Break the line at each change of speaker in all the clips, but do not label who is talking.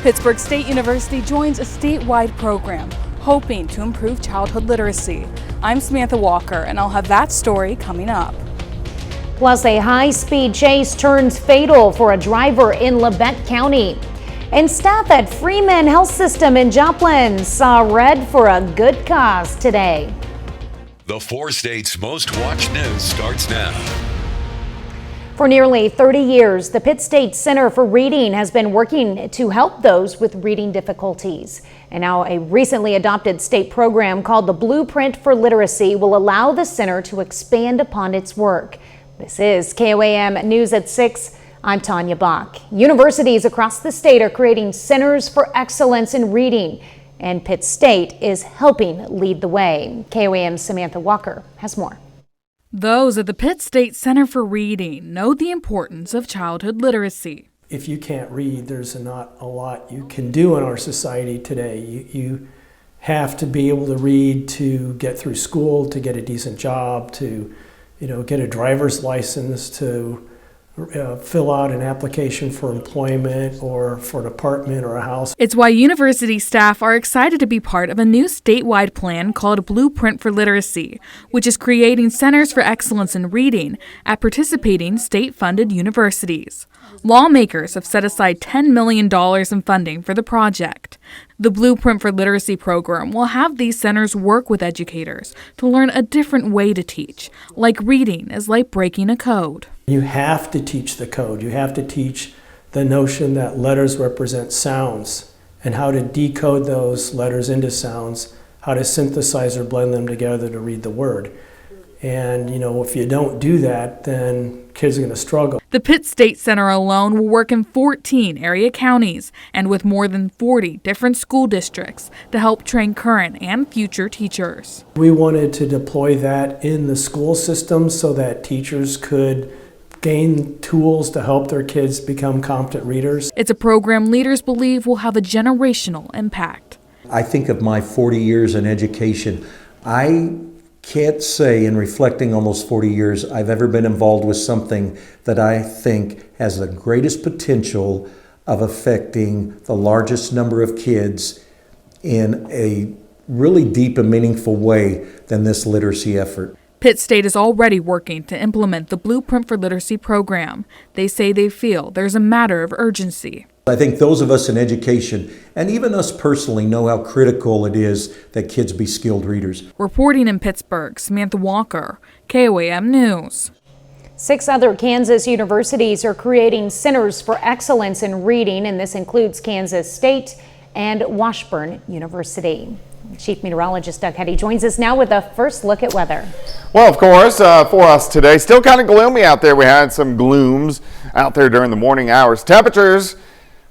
Pittsburgh State University joins a statewide program hoping to improve childhood literacy. I'm Samantha Walker, and I'll have that story coming up.
Plus, a high-speed chase turns fatal for a driver in Labette County. And staff at Freeman Health System in Joplin saw red for a good cause today.
The 4 states' most watched news starts now.
For nearly 30 years, the Pitt State Center for Reading has been working to help those with reading difficulties. And now a recently adopted state program called the Blueprint for Literacy will allow the center to expand upon its work. This is KOAM News at 6. I'm Tanya Bach. Universities across the state are creating centers for excellence in reading, and Pitt State is helping lead the way. KOAM's Samantha Walker has more.
Those at the Pitt State Center for Reading know the importance of childhood literacy.
If you can't read, there's not a lot you can do in our society today. You have to be able to read to get through school, to get a decent job, to get a driver's license, to fill out an application for employment or for an apartment or a house.
It's why university staff are excited to be part of a new statewide plan called Blueprint for Literacy, which is creating centers for excellence in reading at participating state-funded universities. Lawmakers have set aside $10 million in funding for the project. The Blueprint for Literacy program will have these centers work with educators to learn a different way to teach, like reading is like breaking a code.
You have to teach the code. You have to teach the notion that letters represent sounds and how to decode those letters into sounds, how to synthesize or blend them together to read the word. And, if you don't do that, then kids are going to struggle.
The Pitt State Center alone will work in 14 area counties and with more than 40 different school districts to help train current and future teachers.
We wanted to deploy that in the school system so that teachers could gain tools to help their kids become competent readers.
It's a program leaders believe will have a generational impact.
I think of my 40 years in education. I can't say, in reflecting on those 40 years, I've ever been involved with something that I think has the greatest potential of affecting the largest number of kids in a really deep and meaningful way than this literacy effort.
Pitt State is already working to implement the Blueprint for Literacy program. They say they feel there's a matter of urgency.
I think those of us in education, and even us personally, know how critical it is that kids be skilled readers.
Reporting in Pittsburgh, Samantha Walker, KOAM News.
6 other Kansas universities are creating centers for excellence in reading, and this includes Kansas State and Washburn University. Chief Meteorologist Doug Hetty joins us now with a first look at weather.
Well, of course, for us today, still kind of gloomy out there. We had some glooms out there during the morning hours. Temperatures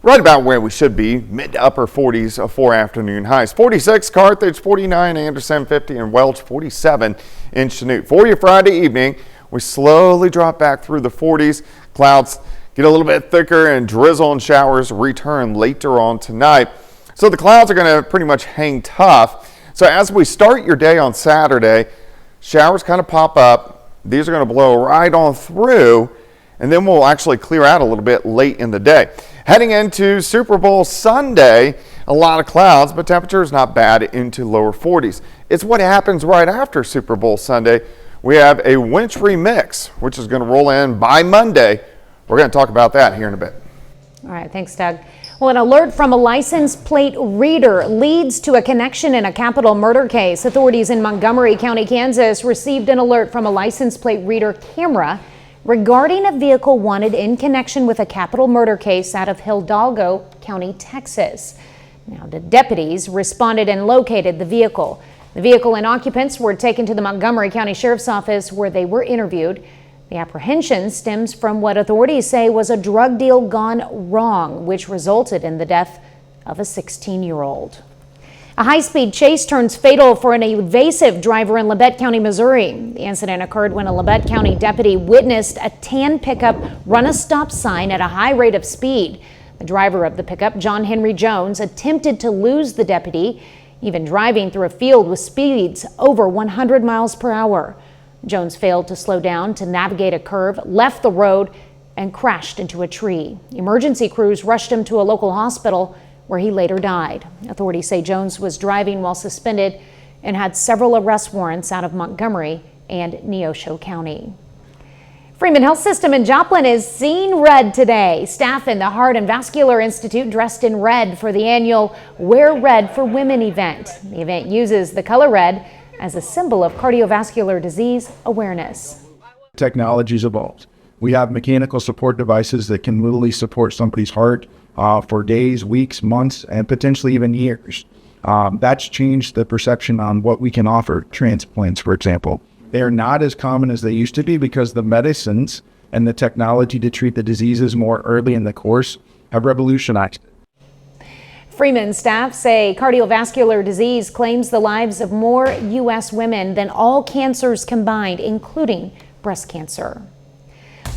right about where we should be, mid to upper 40s for afternoon highs. 46 Carthage, 49 Anderson, 50 in Welch, 47 in Chanute. For your Friday evening, we slowly drop back through the 40s. Clouds get a little bit thicker and drizzle and showers return later on tonight. So the clouds are going to pretty much hang tough. So as we start your day on Saturday, showers kind of pop up. These are going to blow right on through, and then we'll actually clear out a little bit late in the day. Heading into Super Bowl Sunday, a lot of clouds, but temperatures not bad into lower 40s. It's what happens right after Super Bowl Sunday. We have a wintry mix, which is going to roll in by Monday. We're going to talk about that here in a bit.
All right, thanks, Doug. Well, an alert from a license plate reader leads to a connection in a capital murder case. Authorities in Montgomery County, Kansas received an alert from a license plate reader camera regarding a vehicle wanted in connection with a capital murder case out of Hidalgo County, Texas. Now, the deputies responded and located the vehicle. The vehicle and occupants were taken to the Montgomery County Sheriff's Office where they were interviewed. The apprehension stems from what authorities say was a drug deal gone wrong, which resulted in the death of a 16-year-old. A high-speed chase turns fatal for an evasive driver in Labette County, Missouri. The incident occurred when a Labette County deputy witnessed a tan pickup run a stop sign at a high rate of speed. The driver of the pickup, John Henry Jones, attempted to lose the deputy, even driving through a field with speeds over 100 miles per hour. Jones failed to slow down to navigate a curve, left the road, and crashed into a tree. Emergency crews rushed him to a local hospital where he later died. Authorities say Jones was driving while suspended and had several arrest warrants out of Montgomery and Neosho County. Freeman Health System in Joplin is seeing red today. Staff in the Heart and Vascular Institute dressed in red for the annual Wear Red for Women event. The event uses the color red as a symbol of cardiovascular disease awareness.
Technology's evolved. We have mechanical support devices that can literally support somebody's heart for days, weeks, months, and potentially even years. That's changed the perception on what we can offer. Transplants, for example. They are not as common as they used to be because the medicines and the technology to treat the diseases more early in the course have revolutionized it.
Freeman staff say cardiovascular disease claims the lives of more U.S. women than all cancers combined, including breast cancer.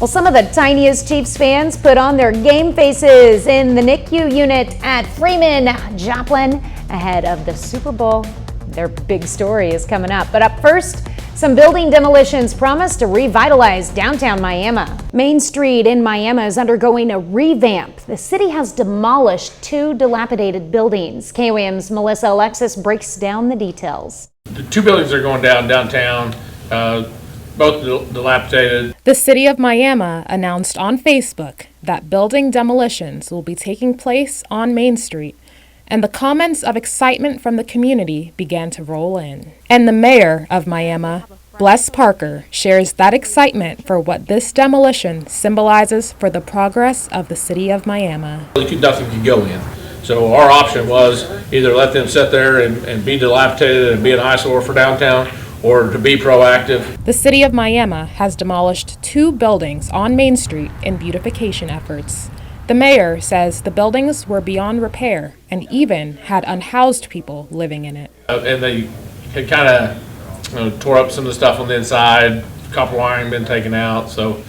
Well, some of the tiniest Chiefs fans put on their game faces in the NICU unit at Freeman, Joplin, ahead of the Super Bowl. Their big story is coming up. But up first, some building demolitions promise to revitalize downtown Miami. Main Street in Miami is undergoing a revamp. The city has demolished 2 dilapidated buildings. KOAM's Melissa Alexis breaks down the details.
The 2 buildings are going down downtown, both dilapidated.
The city of Miami announced on Facebook that building demolitions will be taking place on Main Street, and the comments of excitement from the community began to roll in. And the mayor of Miami, Bless Parker, shares that excitement for what this demolition symbolizes for the progress of the city of Miami.
Nothing could go in. So our option was either let them sit there and be dilapidated and be an eyesore for downtown, or to be proactive.
The city of Miami has demolished 2 buildings on Main Street in beautification efforts. The mayor says the buildings were beyond repair and even had unhoused people living in it.
And they had kind of tore up some of the stuff on the inside, copper wiring been taken out, so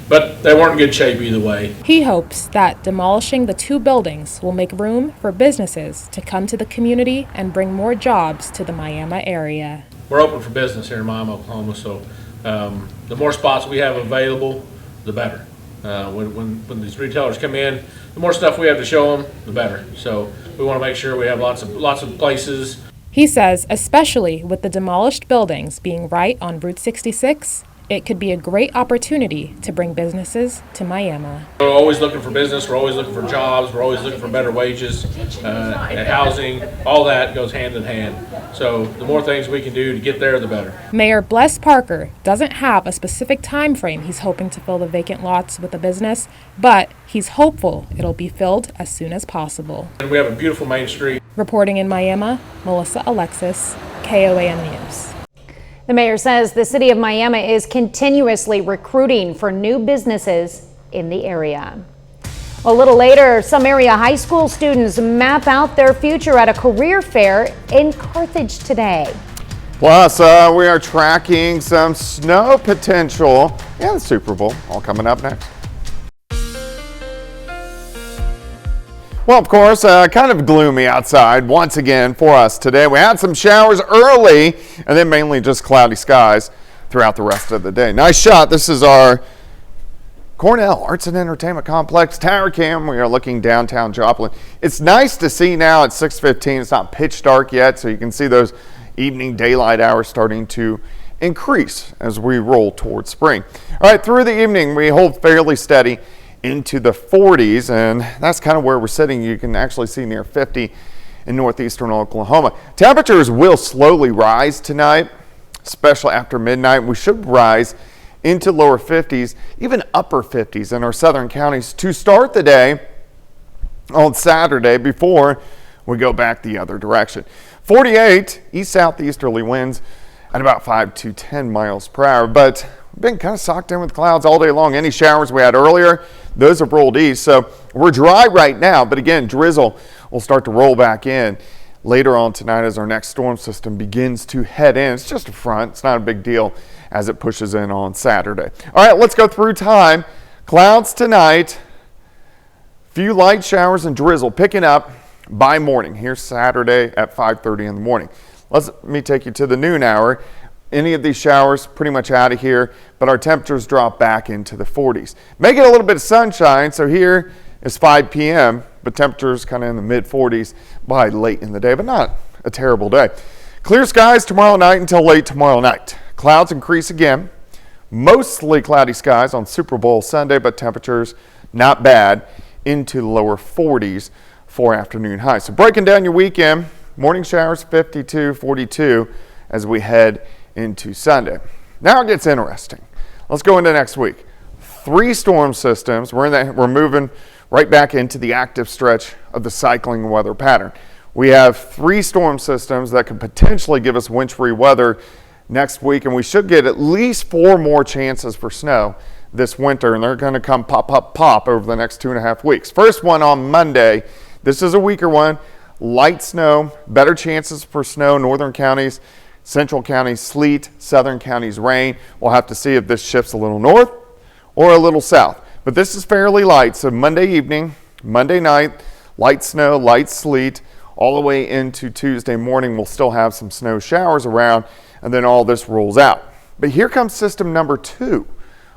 but they weren't in good shape either way.
He hopes that demolishing the 2 buildings will make room for businesses to come to the community and bring more jobs to the Miami area.
We're open for business here in Miami, Oklahoma, so the more spots we have available, the better. When these retailers come in, the more stuff we have to show them, the better. So we want to make sure we have lots of places.
He says, especially with the demolished buildings being right on Route 66, it could be a great opportunity to bring businesses to Miami.
We're always looking for business, we're always looking for jobs, we're always looking for better wages, and housing, all that goes hand in hand. So the more things we can do to get there, the better.
Mayor Bless Parker doesn't have a specific time frame he's hoping to fill the vacant lots with a business, but he's hopeful it'll be filled as soon as possible.
And we have a beautiful Main Street.
Reporting in Miami, Melissa Alexis, KOAM News.
The mayor says the city of Miami is continuously recruiting for new businesses in the area. A little later, some area high school students map out their future at a career fair in Carthage today.
Plus, we are tracking some snow potential in the Super Bowl. All coming up next. Well, of course, kind of gloomy outside once again for us today. We had some showers early and then mainly just cloudy skies throughout the rest of the day. Nice shot. This is our Cornell Arts and Entertainment Complex tower cam. We are looking downtown Joplin. It's nice to see now at 6:15. It's not pitch dark yet, so you can see those evening daylight hours starting to increase as we roll towards spring. All right, through the evening, we hold fairly steady into the 40s, and that's kind of where we're sitting. You can actually see near 50 in northeastern Oklahoma. Temperatures will slowly rise tonight, especially after midnight. We should rise into lower 50s, even upper 50s in our southern counties to start the day on Saturday before we go back the other direction. 48 east-southeasterly winds at about 5 to 10 miles per hour, but we've been kind of socked in with clouds all day long. Any showers we had earlier, those have rolled east. So we're dry right now, but again, drizzle will start to roll back in later on tonight as our next storm system begins to head in. It's just a front. It's not a big deal as it pushes in on Saturday. All right, let's go through time. Clouds tonight, few light showers and drizzle picking up by morning. Here's Saturday at 5:30 in the morning. Let me take you to the noon hour. Any of these showers pretty much out of here, but our temperatures drop back into the 40s. Make it a little bit of sunshine, so here is 5 p.m., but temperatures kind of in the mid-40s by late in the day, but not a terrible day. Clear skies tomorrow night until late tomorrow night. Clouds increase again. Mostly cloudy skies on Super Bowl Sunday, but temperatures not bad into the lower 40s for afternoon highs. So breaking down your weekend, morning showers 52, 42 as we head into Sunday. Now it gets interesting. Let's go into next week. 3 storm systems. We're moving right back into the active stretch of the cycling weather pattern. We have 3 storm systems that could potentially give us wintry weather next week, and we should get at least 4 more chances for snow this winter, and they're going to come pop over the next 2.5 weeks. First one on Monday. This is a weaker one. Light snow, better chances for snow, northern counties, central counties, sleet, southern counties, rain. We'll have to see if this shifts a little north or a little south. But this is fairly light, so Monday evening, Monday night, light snow, light sleet, all the way into Tuesday morning. We'll still have some snow showers around, and then all this rolls out. But here comes system number 2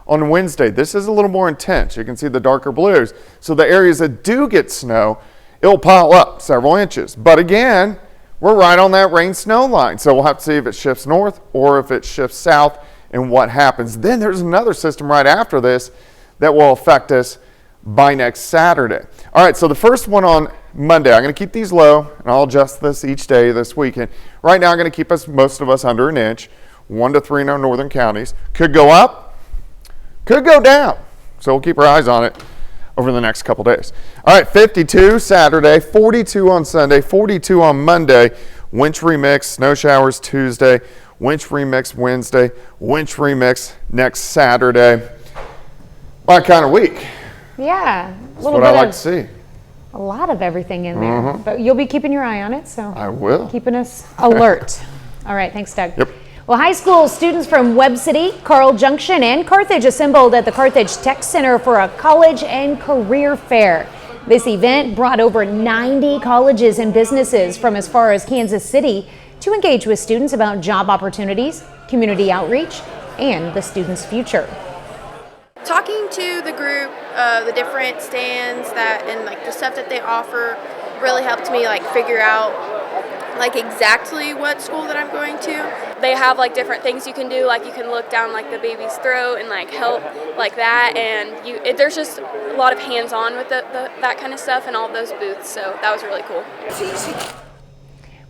on Wednesday. This is a little more intense. You can see the darker blues. So the areas that do get snow, it'll pile up several inches. But again, we're right on that rain-snow line. So we'll have to see if it shifts north or if it shifts south and what happens. Then there's another system right after this that will affect us by next Saturday. All right, so the first one on Monday, I'm going to keep these low, and I'll adjust this each day this weekend. Right now, I'm going to keep most of us under an inch, 1 to 3 in our northern counties. Could go up, could go down. So we'll keep our eyes on it over the next couple days. All right, 52 Saturday, 42 on Sunday, 42 on Monday, wintry mix, snow showers Tuesday, wintry mix Wednesday, wintry mix next Saturday. My kind of week.
Yeah.
That's what I like to see.
A lot of everything in there. But you'll be keeping your eye on it, so
I will.
Keeping us alert. All right, thanks, Doug.
Yep.
Well, high school students from Webb City, Carl Junction, and Carthage assembled at the Carthage Tech Center for a college and career fair. This event brought over 90 colleges and businesses from as far as Kansas City to engage with students about job opportunities, community outreach, and the students' future.
Talking to the group, the different stands and like the stuff that they offer really helped me like figure out like exactly what school that I'm going to.
They have like different things you can do, like you can look down like the baby's throat and like help like that, and there's just a lot of hands-on with that kind of stuff in all of those booths, so that was really cool.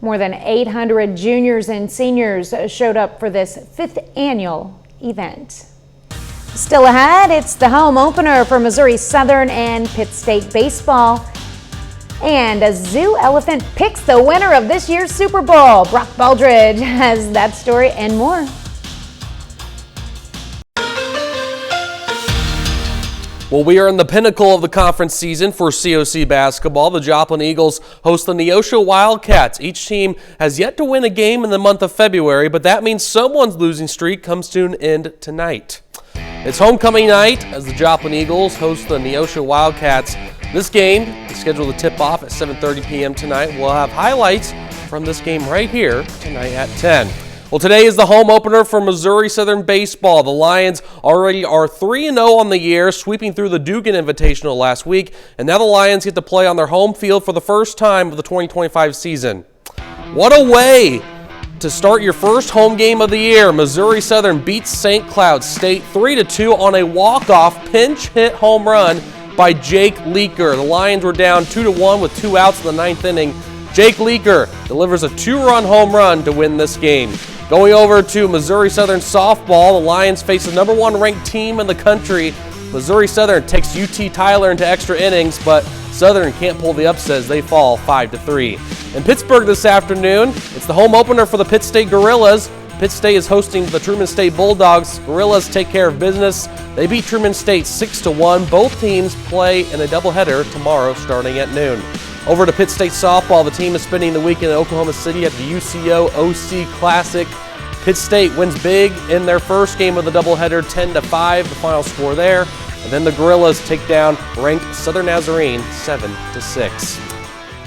More than 800 juniors and seniors showed up for this 5th annual event. Still ahead, it's the home opener for Missouri Southern and Pitt State baseball. And a zoo elephant picks the winner of this year's Super Bowl. Brock Baldridge has that story and more.
Well, we are in the pinnacle of the conference season for COC basketball. The Joplin Eagles host the Neosho Wildcats. Each team has yet to win a game in the month of February, but that means someone's losing streak comes to an end tonight. It's homecoming night as the Joplin Eagles host the Neosho Wildcats. This game is scheduled to tip off at 7:30 p.m. tonight. We'll have highlights from this game right here tonight at 10. Well, today is the home opener for Missouri Southern baseball. The Lions already are 3-0 on the year, sweeping through the Dugan Invitational last week, and now the Lions get to play on their home field for the first time of the 2025 season. What a way to start your first home game of the year. Missouri Southern beats St. Cloud State 3-2 on a walk-off pinch hit home run by Jake Leaker. The Lions were down 2-1 with 2 outs in the 9th inning. Jake Leaker delivers a 2-run home run to win this game. Going over to Missouri Southern softball, the Lions face the #1 ranked team in the country. Missouri Southern takes UT Tyler into extra innings, but Southern can't pull the upset as they fall 5-3. In Pittsburgh this afternoon, it's the home opener for the Pitt State Gorillas. Pitt State is hosting the Truman State Bulldogs. Gorillas take care of business. They beat Truman State 6-1. Both teams play in a doubleheader tomorrow starting at noon. Over to Pitt State softball, the team is spending the weekend in Oklahoma City at the UCO OC Classic. Pitt State wins big in their first game of the doubleheader, 10-5, the final score there. And then the Gorillas take down ranked Southern Nazarene 7-6.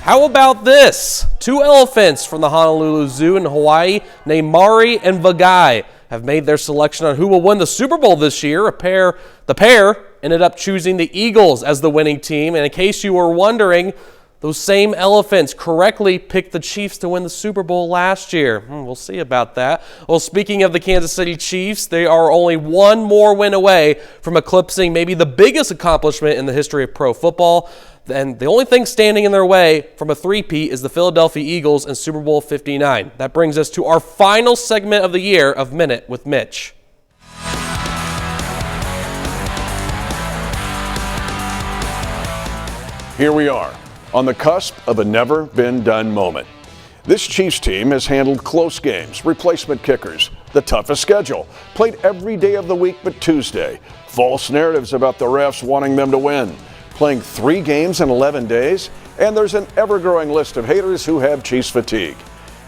How about this? 2 elephants from the Honolulu Zoo in Hawaii named Mari and Vagai have made their selection on who will win the Super Bowl this year. The pair ended up choosing the Eagles as the winning team. And in case you were wondering, those same elephants correctly picked the Chiefs to win the Super Bowl last year. We'll see about that. Well, speaking of the Kansas City Chiefs, they are only one more win away from eclipsing maybe the biggest accomplishment in the history of pro football. And the only thing standing in their way from a three-peat is the Philadelphia Eagles in Super Bowl 59. That brings us to our final segment of the year of Minute with Mitch.
Here we are, on the cusp of a never-been-done moment. This Chiefs team has handled close games, replacement kickers, the toughest schedule, played every day of the week but Tuesday, false narratives about the refs wanting them to win, playing 3 games in 11 days, and there's an ever-growing list of haters who have Chiefs fatigue.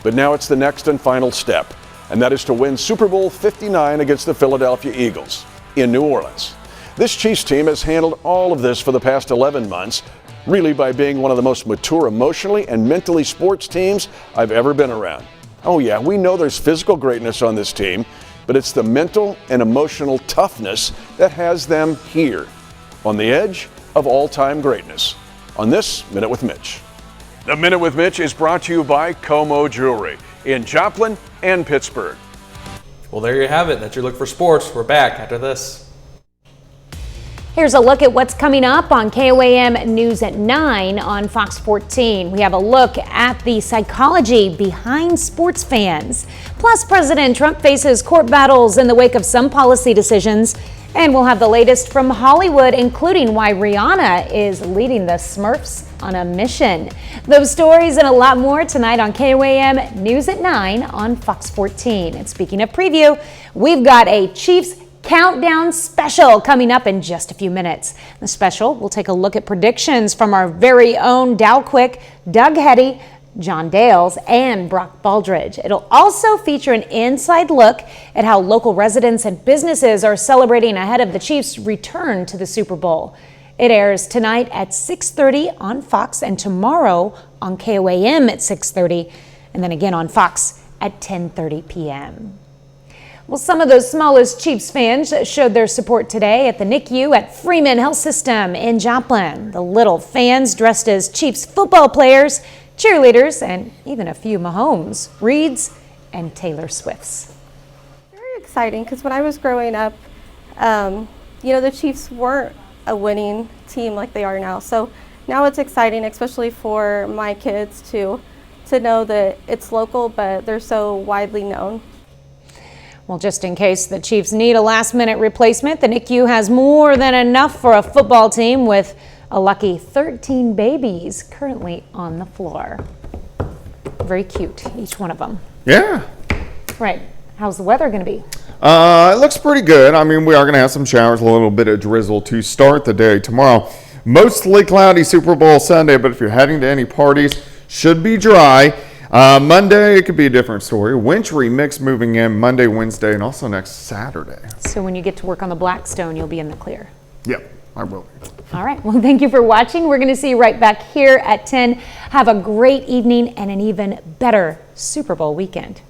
But now it's the next and final step, and that is to win Super Bowl 59 against the Philadelphia Eagles in New Orleans. This Chiefs team has handled all of this for the past 11 months, really by being one of the most mature emotionally and mentally sports teams I've ever been around. Oh yeah, we know there's physical greatness on this team, but it's the mental and emotional toughness that has them here, on the edge of all-time greatness. On this Minute with Mitch. The Minute with Mitch is brought to you by Como Jewelry in Joplin and Pittsburgh.
Well, there you have it. That's your look for sports. We're back after this.
Here's a look at what's coming up on KOAM News at 9 on Fox 14. We have a look at the psychology behind sports fans. Plus, President Trump faces court battles in the wake of some policy decisions. And we'll have the latest from Hollywood, including why Rihanna is leading the Smurfs on a mission. Those stories and a lot more tonight on KOAM News at 9 on Fox 14. And speaking of preview, we've got a Chiefs Countdown special coming up in just a few minutes. The special will take a look at predictions from our very own Dow Quick, Doug Hetty, John Dales, and Brock Baldridge. It'll also feature an inside look at how local residents and businesses are celebrating ahead of the Chiefs' return to the Super Bowl. It airs tonight at 6:30 on Fox and tomorrow on KOAM at 6:30 and then again on Fox at 10:30 p.m. Well, some of those smallest Chiefs fans showed their support today at the NICU at Freeman Health System in Joplin. The little fans dressed as Chiefs football players, cheerleaders, and even a few Mahomes, Reeds, and Taylor Swifts.
Very exciting because when I was growing up, the Chiefs weren't a winning team like they are now. So now it's exciting, especially for my kids to know that it's local, but they're so widely known.
Well, just in case the Chiefs need a last-minute replacement, the NICU has more than enough for a football team with a lucky 13 babies currently on the floor. Very cute, each one of them.
Yeah.
Right. How's the weather going to be?
It looks pretty good. I mean, we are going to have some showers, a little bit of drizzle to start the day tomorrow. Mostly cloudy Super Bowl Sunday, but if you're heading to any parties, should be dry. Monday, it could be a different story. Wintry mix moving in Monday, Wednesday, and also next Saturday.
So when you get to work on the Blackstone, you'll be in the clear.
Yep, I will.
All right. Well, thank you for watching. We're going to see you right back here at 10. Have a great evening and an even better Super Bowl weekend.